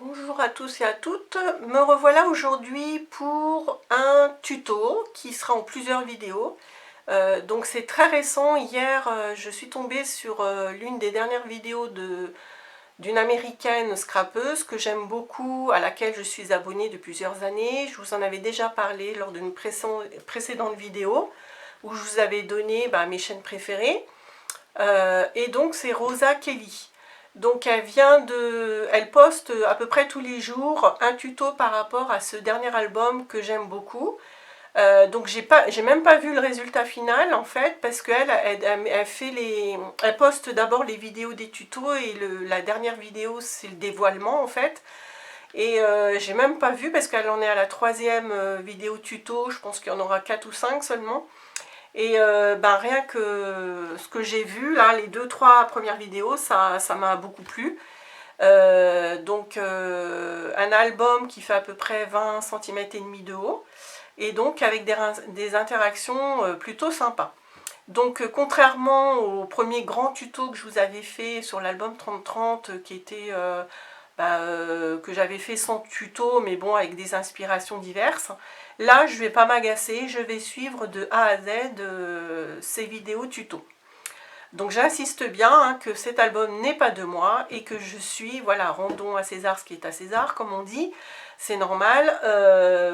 Bonjour à tous et à toutes, me revoilà aujourd'hui pour un tuto qui sera en plusieurs vidéos. Donc c'est très récent, hier je suis tombée sur l'une des dernières vidéos d'une américaine scrapeuse que j'aime beaucoup, à laquelle je suis abonnée depuis plusieurs années. Je vous en avais déjà parlé lors d'une précédente vidéo où je vous avais donné mes chaînes préférées. Et donc c'est Rosa Kelly. Donc elle poste à peu près tous les jours un tuto par rapport à ce dernier album que j'aime beaucoup. Donc j'ai même pas vu le résultat final en fait, parce qu'elle elle poste d'abord les vidéos des tutos et la dernière vidéo c'est le dévoilement en fait. Et j'ai même pas vu parce qu'elle en est à la troisième vidéo tuto, je pense qu'il y en aura 4 ou 5 seulement. Et rien que ce que j'ai vu, là, les 2-3 premières vidéos, ça m'a beaucoup plu. Un album qui fait à peu près 20 cm et demi de haut, et donc avec des interactions plutôt sympas. Donc contrairement au premier grand tuto que je vous avais fait sur l'album 3030, qui était que j'avais fait sans tuto, mais bon, avec des inspirations diverses. Là, je ne vais pas m'agacer, je vais suivre de A à Z ces vidéos tuto. Donc j'insiste bien que cet album n'est pas de moi et que je suis, voilà, rendons à César ce qui est à César, comme on dit, c'est normal.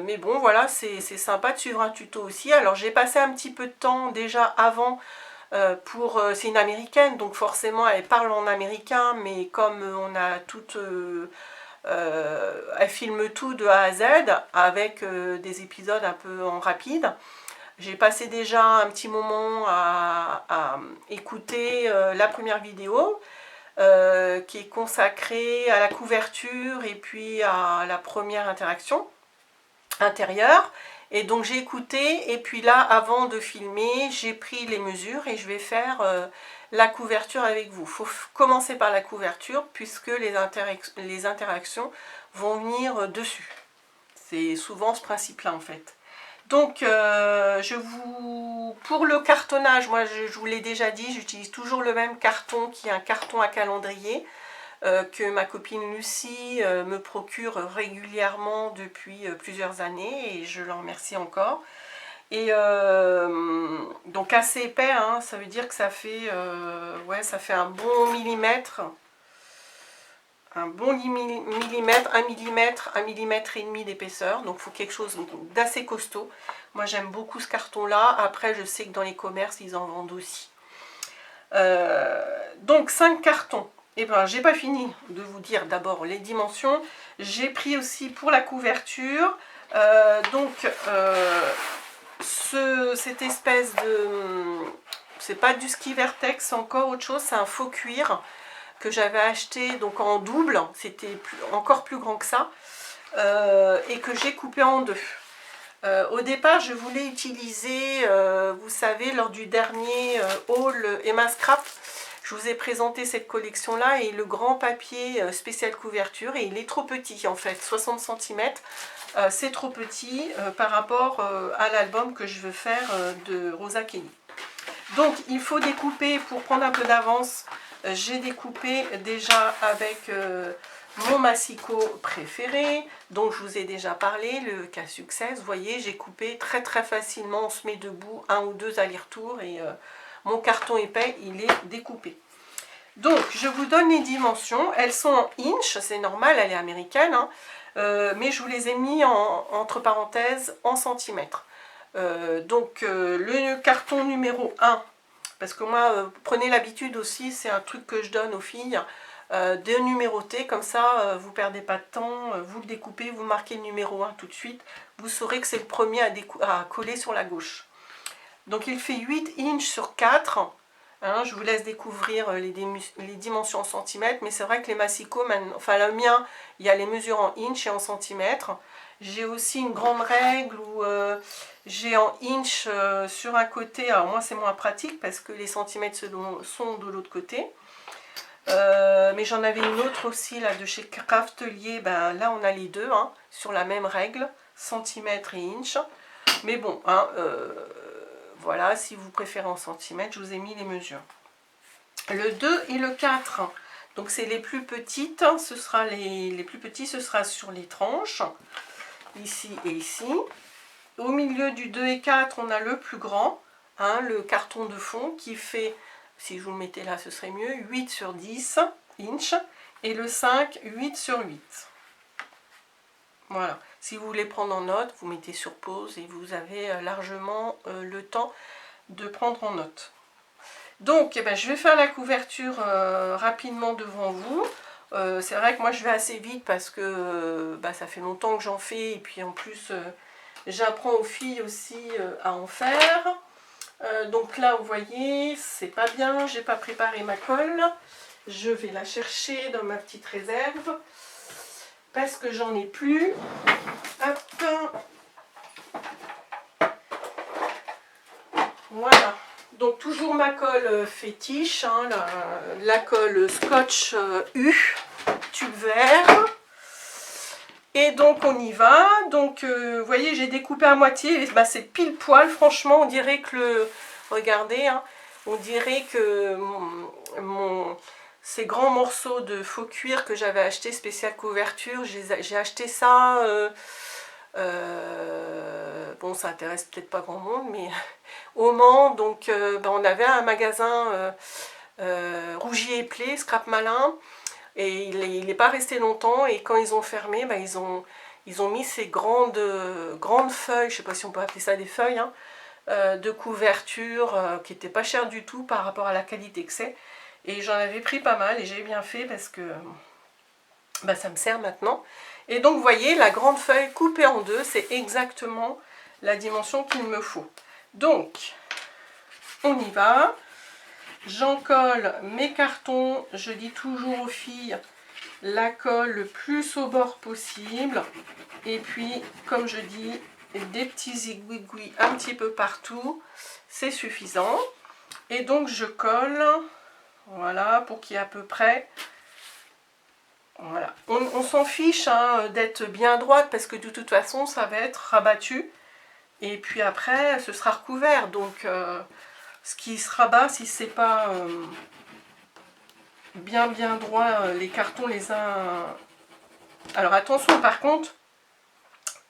Mais bon, voilà, c'est sympa de suivre un tuto aussi. Alors j'ai passé un petit peu de temps déjà avant c'est une américaine, donc forcément elle parle en américain, mais comme on a toute... elle filme tout de A à Z, avec des épisodes un peu en rapide. J'ai passé déjà un petit moment à écouter la première vidéo, qui est consacrée à la couverture et puis à la première interaction intérieure. Et donc j'ai écouté, et puis là, avant de filmer, j'ai pris les mesures et je vais faire la couverture avec vous. Il faut commencer par la couverture puisque les interactions vont venir dessus. C'est souvent ce principe-là en fait. Donc pour le cartonnage, moi je vous l'ai déjà dit, j'utilise toujours le même carton qui est un carton à calendrier. Que ma copine Lucie me procure régulièrement depuis plusieurs années, et je l'en remercie encore. Et donc assez épais, hein, ça veut dire que ça fait un bon millimètre, un millimètre, 1 millimètre et demi d'épaisseur, donc il faut quelque chose d'assez costaud. Moi j'aime beaucoup ce carton là, après je sais que dans les commerces ils en vendent aussi. Donc 5 cartons. Et ben j'ai pas fini de vous dire d'abord les dimensions. J'ai pris aussi pour la couverture cette espèce de... c'est pas du ski vertex, c'est encore autre chose, c'est un faux cuir que j'avais acheté donc en double, c'était encore plus grand que ça, et que j'ai coupé en deux. Au départ, je voulais utiliser, vous savez, lors du dernier haul Emma Scrap, je vous ai présenté cette collection-là et le grand papier spécial couverture, et il est trop petit en fait, 60 cm, c'est trop petit par rapport à l'album que je veux faire de Rosa Kelly. Donc il faut découper pour prendre un peu d'avance. J'ai découpé déjà avec mon massicot préféré, dont je vous ai déjà parlé, le K-Success. Vous voyez, j'ai coupé très facilement, on se met debout, 1 ou 2 allers-retours, et mon carton épais, il est découpé. Donc, je vous donne les dimensions. Elles sont en inch, c'est normal, elle est américaine, hein, mais je vous les ai mis entre parenthèses en centimètres. Le carton numéro 1, parce que moi, prenez l'habitude aussi, c'est un truc que je donne aux filles, de numéroter, comme ça vous ne perdez pas de temps, vous le découpez, vous marquez le numéro 1 tout de suite, vous saurez que c'est le premier à coller sur la gauche. Donc il fait 8 inches sur 4, hein, je vous laisse découvrir les dimensions en centimètres, mais c'est vrai que les massicots, enfin le mien, il y a les mesures en inches et en centimètres. J'ai aussi une grande règle où j'ai en inch sur un côté, alors moi c'est moins pratique parce que les centimètres sont de l'autre côté. Mais j'en avais une autre aussi là de chez Craftelier, là on a les deux hein, sur la même règle, centimètres et inch. Mais bon, hein, voilà, si vous préférez en centimètres, je vous ai mis les mesures. Le 2 et le 4. Donc c'est les plus petites, ce sera les plus petits, ce sera sur les tranches, ici et ici. Au milieu du 2 et 4, on a le plus grand, hein, le carton de fond qui fait, si je vous le mettais là ce serait mieux, 8 sur 10 inches, et le 5, 8 sur 8. Voilà, si vous voulez prendre en note, vous mettez sur pause et vous avez largement le temps de prendre en note. Donc, eh ben, je vais faire la couverture rapidement devant vous. C'est vrai que moi je vais assez vite parce que ça fait longtemps que j'en fais et puis en plus j'apprends aux filles aussi à en faire. Donc là vous voyez, c'est pas bien, j'ai pas préparé ma colle. Je vais la chercher dans ma petite réserve parce que j'en ai plus. Hop. Voilà. Donc toujours ma colle fétiche, hein, la colle Scotch U, tube vert. Et donc on y va. Donc vous voyez, j'ai découpé à moitié. C'est pile poil, franchement, on dirait que le... Regardez, hein, on dirait que ces grands morceaux de faux cuir que j'avais acheté spécial couverture, j'ai acheté ça... bon, ça intéresse peut-être pas grand monde, mais au Mans, donc on avait un magasin Rougier et Play, Scrap Malin, et il n'est pas resté longtemps, et quand ils ont fermé, ils ont mis ces grandes feuilles, je sais pas si on peut appeler ça des feuilles, hein, de couverture qui n'étaient pas chères du tout par rapport à la qualité que c'est, et j'en avais pris pas mal, et j'ai bien fait parce que ça me sert maintenant. Et donc vous voyez, la grande feuille coupée en deux, c'est exactement la dimension qu'il me faut. Donc, on y va. J'en colle mes cartons. Je dis toujours aux filles, la colle le plus au bord possible. Et puis, comme je dis, des petits aiguilles un petit peu partout. C'est suffisant. Et donc, je colle, voilà, pour qu'il y ait à peu près... Voilà. On s'en fiche hein, d'être bien droite parce que de toute façon ça va être rabattu et puis après ce sera recouvert, donc ce qui se rabat si c'est pas bien droit les cartons les uns... Alors attention par contre,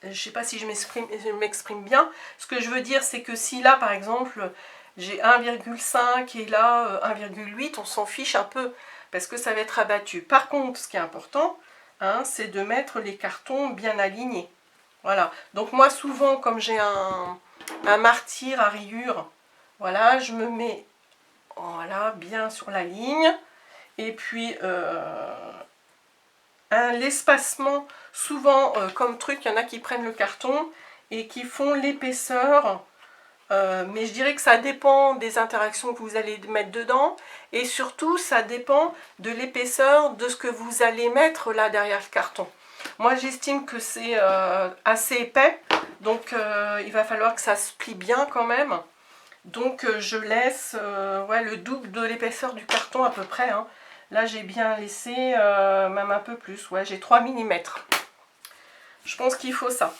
je sais pas si je m'exprime bien, ce que je veux dire c'est que si là par exemple j'ai 1,5 et là 1,8, on s'en fiche un peu parce que ça va être abattu. Par contre, ce qui est important, hein, c'est de mettre les cartons bien alignés. Voilà. Donc moi, souvent, comme j'ai un martyr à rayures, voilà, je me mets voilà, bien sur la ligne. Et puis, l'espacement, souvent, comme truc, il y en a qui prennent le carton et qui font l'épaisseur. Mais je dirais que ça dépend des interactions que vous allez mettre dedans et surtout ça dépend de l'épaisseur de ce que vous allez mettre là derrière le carton. Moi j'estime que c'est assez épais, donc il va falloir que ça se plie bien quand même. Donc je laisse ouais, le double de l'épaisseur du carton à peu près, hein. Là j'ai bien laissé même un peu plus, ouais, j'ai 3 mm. Je pense qu'il faut ça.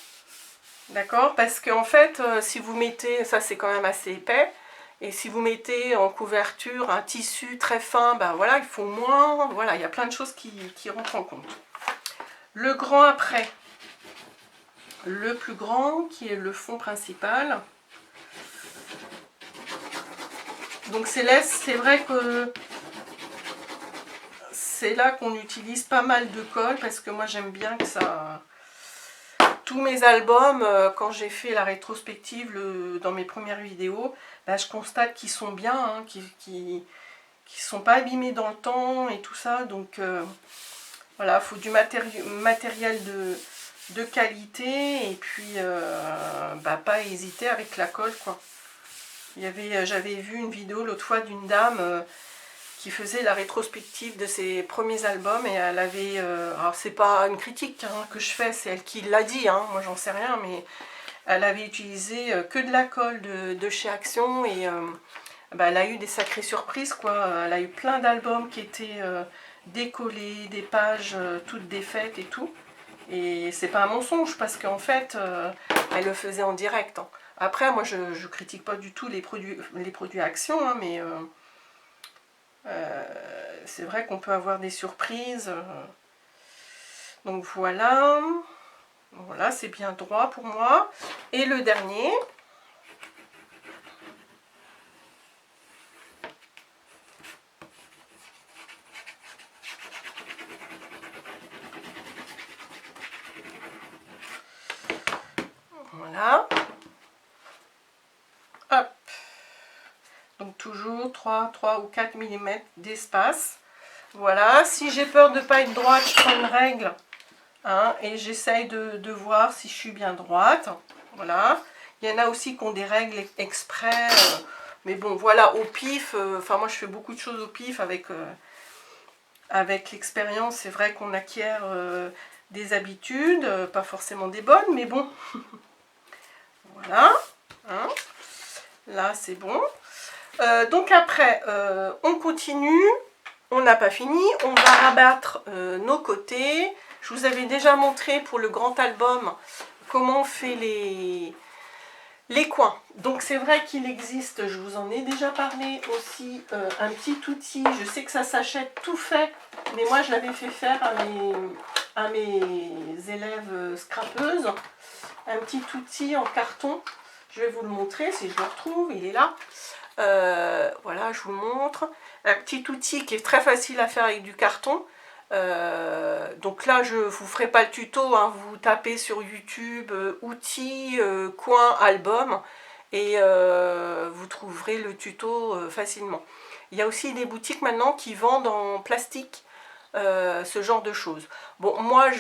D'accord? Parce qu'en fait, si vous mettez, ça c'est quand même assez épais, et si vous mettez en couverture un tissu très fin, voilà, il faut moins, voilà, il y a plein de choses qui rentrent en compte. Le grand après, le plus grand, qui est le fond principal. Donc c'est vrai que c'est là qu'on utilise pas mal de colle, parce que moi j'aime bien que ça... Tous mes albums, quand j'ai fait la rétrospective dans mes premières vidéos, je constate qu'ils sont bien, hein, qu'ils sont pas abîmés dans le temps et tout ça. Donc voilà, il faut du matériel de qualité et puis pas hésiter avec la colle, quoi. J'avais vu une vidéo l'autre fois d'une dame qui faisait la rétrospective de ses premiers albums et elle avait, alors c'est pas une critique hein, que je fais, c'est elle qui l'a dit, hein, moi j'en sais rien, mais elle avait utilisé que de la colle de chez Action et elle a eu des sacrées surprises, quoi. Elle a eu plein d'albums qui étaient décollés, des pages toutes défaites et tout, et c'est pas un mensonge parce qu'en fait elle le faisait en direct, hein. Après moi je critique pas du tout les produits Action, hein, mais C'est vrai qu'on peut avoir des surprises. Donc voilà. Voilà, c'est bien droit pour moi. Et le dernier. Voilà. Hop. Donc toujours 3 ou 4 mm d'espace. Voilà. Si j'ai peur de ne pas être droite, je prends une règle. Hein, et j'essaye de voir si je suis bien droite. Voilà. Il y en a aussi qui ont des règles exprès. Mais bon, voilà, au pif. Enfin, moi, je fais beaucoup de choses au pif avec l'expérience. C'est vrai qu'on acquiert des habitudes, pas forcément des bonnes, mais bon. Voilà. Hein. Là, c'est bon. Donc après, on continue. On n'a pas fini. On va rabattre nos côtés. Je vous avais déjà montré pour le grand album comment on fait les coins. Donc c'est vrai qu'il existe, je vous en ai déjà parlé aussi, un petit outil. Je sais que ça s'achète tout fait, mais moi je l'avais fait faire à mes élèves scrapeuses. Un petit outil en carton. Je vais vous le montrer si je le retrouve, il est là. Voilà, je vous le montre. Un petit outil qui est très facile à faire avec du carton. Donc là, je ne vous ferai pas le tuto, hein. Vous tapez sur YouTube outils, coin, album et vous trouverez le tuto facilement. Il y a aussi des boutiques maintenant qui vendent en plastique ce genre de choses. Bon, moi,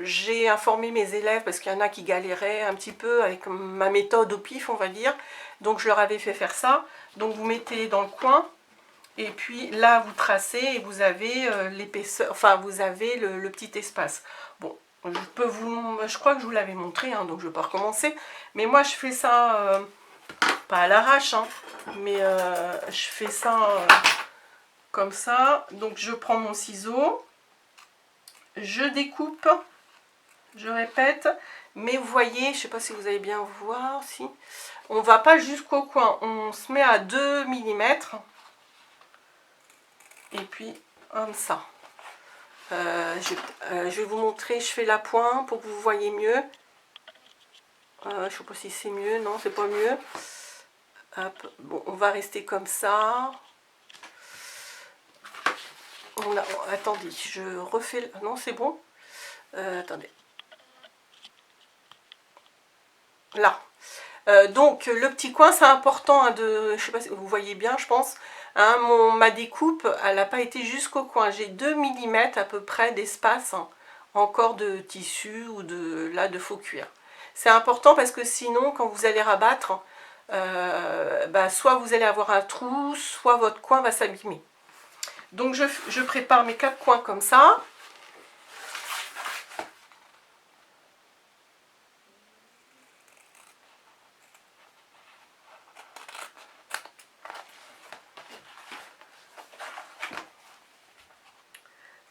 j'ai informé mes élèves parce qu'il y en a qui galéraient un petit peu avec ma méthode au pif, on va dire. Donc, je leur avais fait faire ça. Donc, vous mettez dans le coin. Et puis là, vous tracez et vous avez l'épaisseur, enfin vous avez le petit espace. Bon, je crois que je vous l'avais montré, hein, donc je ne vais pas recommencer. Mais moi, je fais ça, pas à l'arrache, hein, mais je fais ça comme ça. Donc je prends mon ciseau, je découpe, je répète. Mais vous voyez, je ne sais pas si vous allez bien voir, si on ne va pas jusqu'au coin, on se met à 2 mm. Et puis comme ça. Je vais vous montrer, je fais la pointe pour que vous voyez mieux. Je ne sais pas si c'est mieux, non, c'est pas mieux. Hop. Bon, on va rester comme ça. Attendez, je refais. Non, c'est bon. Attendez. Là. Donc le petit coin, c'est important, hein, je sais pas si vous voyez bien, je pense. Hein, ma découpe, elle n'a pas été jusqu'au coin. J'ai 2 mm à peu près d'espace, hein, encore de tissu ou de faux cuir. C'est important parce que sinon, quand vous allez rabattre, soit vous allez avoir un trou, soit votre coin va s'abîmer. Donc je prépare mes 4 coins comme ça.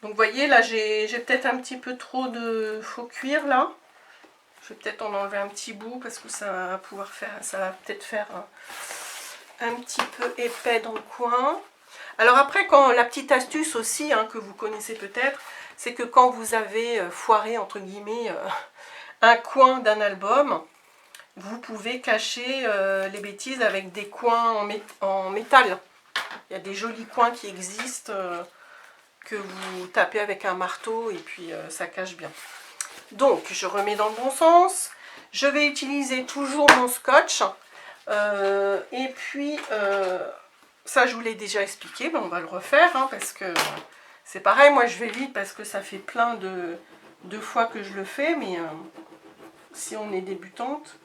Donc vous voyez, là j'ai peut-être un petit peu trop de faux cuir là. Je vais peut-être en enlever un petit bout parce que ça va peut-être faire un petit peu épais dans le coin. Alors après, la petite astuce aussi, hein, que vous connaissez peut-être, c'est que quand vous avez foiré, entre guillemets, un coin d'un album, vous pouvez cacher les bêtises avec des coins en métal. Il y a des jolis coins qui existent, que vous tapez avec un marteau et puis ça cache bien. Donc je remets dans le bon sens. Je vais utiliser toujours mon scotch. Et puis ça je vous l'ai déjà expliqué, mais on va le refaire, hein, parce que c'est pareil, moi je vais vite parce que ça fait plein de fois que je le fais, mais si on est débutante.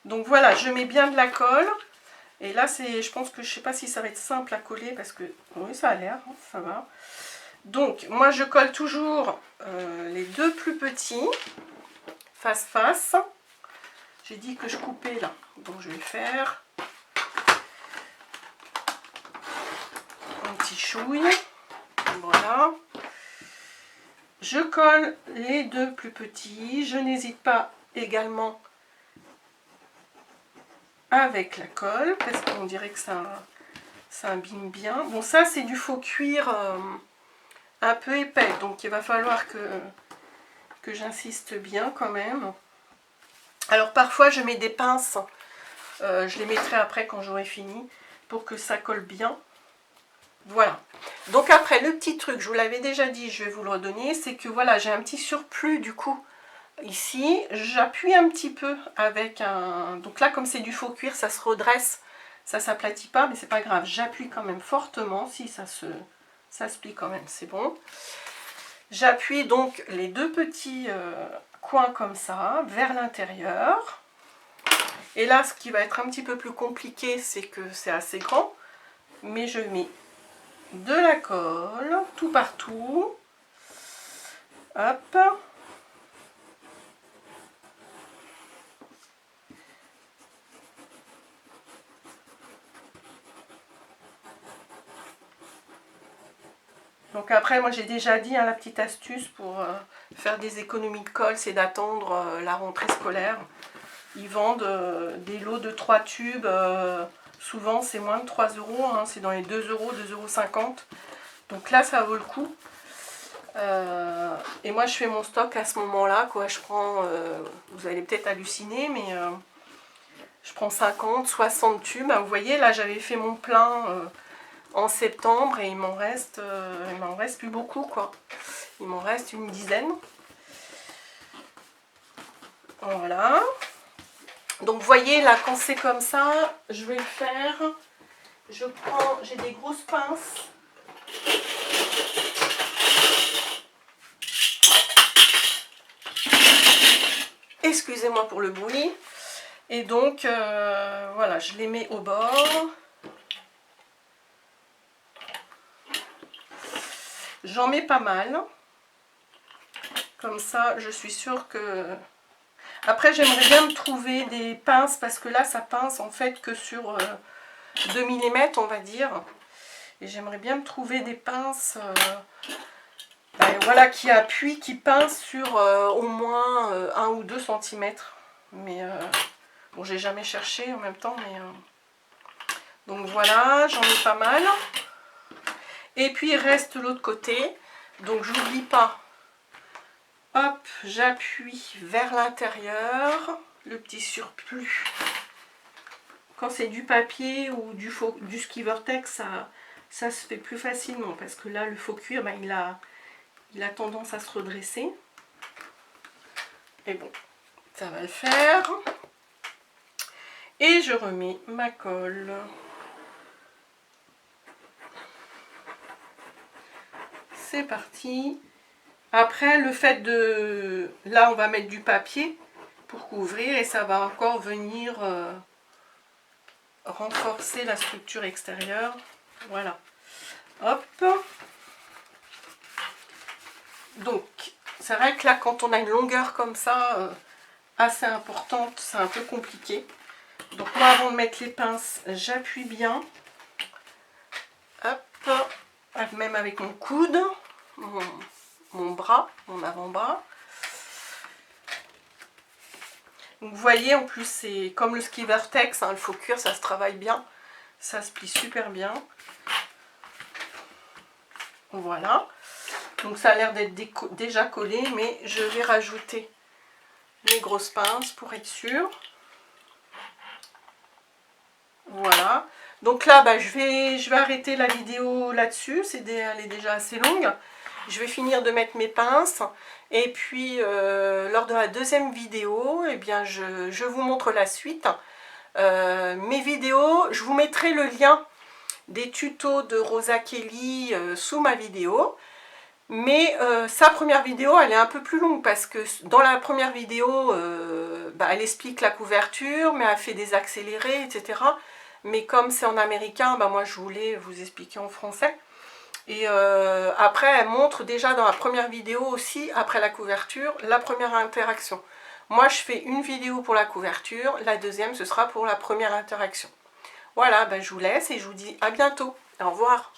Donc voilà, je mets bien de la colle. Et là, je pense que je ne sais pas si ça va être simple à coller parce que oui, ça a l'air, hein, ça va. Donc, moi, je colle toujours les 2 plus petits, face. J'ai dit que je coupais là, donc je vais faire un petit chouille. Voilà. Je colle les 2 plus petits. Je n'hésite pas également avec la colle parce qu'on dirait que ça ça abîme bien. Bon, ça c'est du faux cuir un peu épais, donc il va falloir que j'insiste bien quand même. Alors parfois je mets des pinces, je les mettrai après quand j'aurai fini, pour que ça colle bien. Voilà. Donc après, le petit truc, je vous l'avais déjà dit, je vais vous le redonner, c'est que voilà, j'ai un petit surplus du coup. Ici, j'appuie un petit peu avec un... Donc là, comme c'est du faux cuir, ça se redresse, ça s'aplatit pas, mais c'est pas grave. J'appuie quand même fortement, si ça se plie quand même, c'est bon. J'appuie donc les deux petits coins comme ça, vers l'intérieur. Et là, ce qui va être un petit peu plus compliqué, c'est que c'est assez grand. Mais je mets de la colle, tout partout. Hop. Donc après, moi j'ai déjà dit, hein, la petite astuce pour faire des économies de colle, c'est d'attendre la rentrée scolaire. Ils vendent des lots de 3 tubes, souvent c'est moins de 3 euros, hein, c'est dans les 2 euros, 2,50 €. Donc là ça vaut le coup. Et moi je fais mon stock à ce moment-là, quoi. Je prends, vous allez peut-être halluciner, mais je prends 50, 60 tubes. Vous voyez, là j'avais fait mon plein en septembre et il m'en reste plus beaucoup, quoi. Il m'en reste une dizaine. Voilà. Donc vous voyez là, quand c'est comme ça, je vais le faire. J'ai des grosses pinces. Excusez-moi pour le bruit. Et donc voilà, je les mets au bord. J'en mets pas mal. Comme ça, je suis sûre que... Après, j'aimerais bien me trouver des pinces, parce que là, ça pince en fait que sur 2 mm, on va dire. Et j'aimerais bien me trouver des pinces voilà, qui appuient, qui pincent sur au moins 1 ou 2 cm. Mais bon, j'ai jamais cherché en même temps, mais... Donc voilà, j'en ai pas mal. Et puis, il reste l'autre côté. Donc, j'oublie pas. Hop, j'appuie vers l'intérieur, le petit surplus. Quand c'est du papier ou du ski vortex, ça se fait plus facilement, parce que là, le faux cuir, ben, il a tendance à se redresser. Et bon, ça va le faire. Et je remets ma colle. C'est parti. Après, le fait de... Là, on va mettre du papier pour couvrir et ça va encore venir renforcer la structure extérieure. Voilà. Hop. Donc, c'est vrai que là, quand on a une longueur comme ça, assez importante, c'est un peu compliqué. Donc, moi, avant de mettre les pinces, j'appuie bien. Hop. Même avec mon coude. Mon bras, mon avant-bras. Donc vous voyez, en plus c'est comme le ski vortex, hein, le faux cuir, ça se travaille bien, ça se plie super bien. Voilà. Donc ça a l'air d'être déjà collé, mais je vais rajouter les grosses pinces pour être sûre. Voilà. Donc là, bah, je vais arrêter la vidéo là-dessus, elle est déjà assez longue. Je vais finir de mettre mes pinces et puis lors de la deuxième vidéo, eh bien, je vous montre la suite. Mes vidéos, je vous mettrai le lien des tutos de Rosa Kelly sous ma vidéo. Mais sa première vidéo, elle est un peu plus longue parce que dans la première vidéo, bah, elle explique la couverture, mais elle fait des accélérés, etc. Mais comme c'est en américain, bah, moi je voulais vous expliquer en français. Et après, elle montre déjà dans la première vidéo aussi, après la couverture, la première interaction. Moi, je fais une vidéo pour la couverture, la deuxième, ce sera pour la première interaction. Voilà, ben, je vous laisse et je vous dis à bientôt. Au revoir.